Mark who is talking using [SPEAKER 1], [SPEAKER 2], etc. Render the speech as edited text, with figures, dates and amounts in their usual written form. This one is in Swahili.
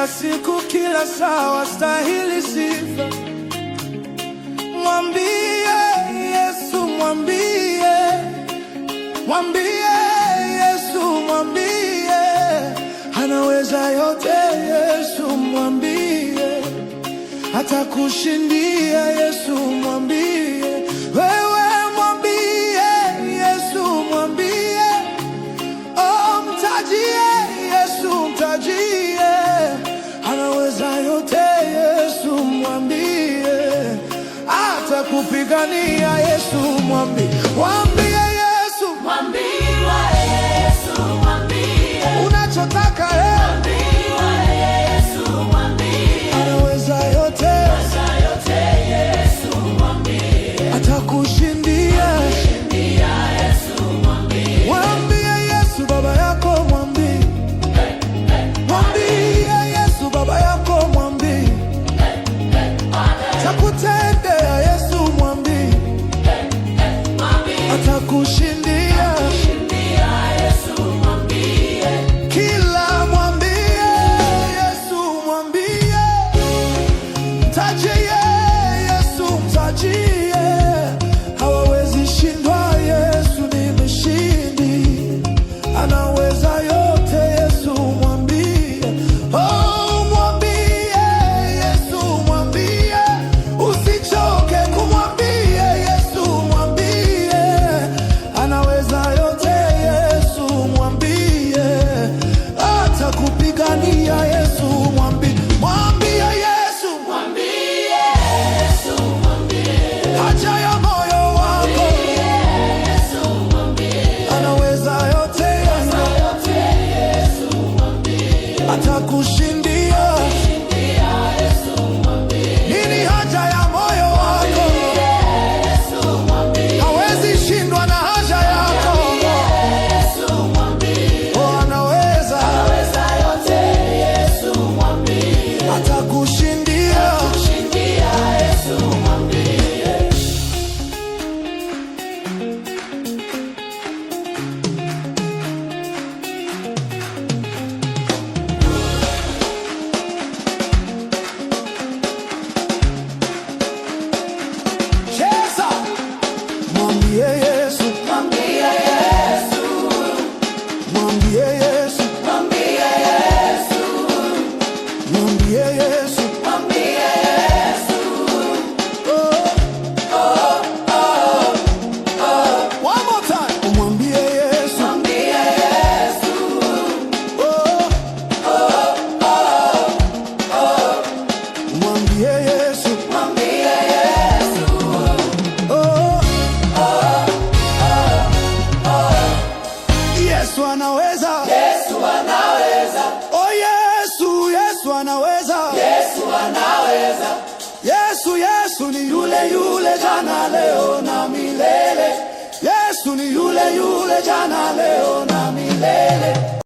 [SPEAKER 1] kila siku, kila saa wastahili sifa. Mwambie Yesu, mwambie, mwambie Yesu, mwambie anaweza yote. Yesu mwambie, atakushindia. Yesu mwambie, wewe mwambie Yesu, mwambie, oh mtajie Yesu, mtajie anaweza yote. Yesu mwambie, atakupigania. Yesu mwambie, mwambie Yesu,
[SPEAKER 2] mwambie Yesu, mwambie
[SPEAKER 1] unachotaka anaweza yote.
[SPEAKER 2] Yesu mwambie,
[SPEAKER 1] atakushindia.
[SPEAKER 2] Yesu mwambie,
[SPEAKER 1] Mwambie Yesu baba yako, mwambie, mwambie Yesu baba yako, mwambie, atakutendea. Yesu mwambie, atakushindia.
[SPEAKER 2] Yesu mwambie,
[SPEAKER 1] Kila mwambie Yesu, mwambie, mtajie Yesu, mtajie hawawezi shindwa. Yesu ni mshindi, anaweza yote. Yesu mwambie, oh mwambie Yesu, mwambie, usichoke kumwambia Yesu, mwambie anaweza yote. Yesu mwambie, atakupigania. Yesu mwambie, mwambie Yesu,
[SPEAKER 2] mwambie Yesu, mwambie
[SPEAKER 1] haja ya moyo wako,
[SPEAKER 2] Yesu mwambie,
[SPEAKER 1] anaweza yote.
[SPEAKER 2] Yesu mwambie,
[SPEAKER 1] Atakushindia.
[SPEAKER 2] Yesu mwambie,
[SPEAKER 1] Nini haja ya moyo wako?
[SPEAKER 2] Yesu mwambie,
[SPEAKER 1] Hawezi shindwa na haja yako.
[SPEAKER 2] Yesu mwambie,
[SPEAKER 1] Oh, anaweza,
[SPEAKER 2] yote. Yesu mwambie,
[SPEAKER 1] atakushindia.
[SPEAKER 2] Yesu mwambie.
[SPEAKER 1] Cheza. Mwambie Yesu,
[SPEAKER 2] Mwambie Yesu,
[SPEAKER 1] mwambie Yesu,
[SPEAKER 2] mwambie Yesu,
[SPEAKER 1] mwambie Yesu.
[SPEAKER 2] mwambie Yesu,
[SPEAKER 1] One more time. Mwambie Yesu.
[SPEAKER 2] mwambie Yesu,
[SPEAKER 1] Mwambie Yesu.
[SPEAKER 2] mwambie Yesu,
[SPEAKER 1] Yesu anaweza.
[SPEAKER 2] Yesu anaweza,
[SPEAKER 1] Oh Yesu, Yesu anaweza.
[SPEAKER 2] Yesu anaweza,
[SPEAKER 1] Yesu ni yule yule jana leo na milele. Yesu ni yule yule jana leo na milele.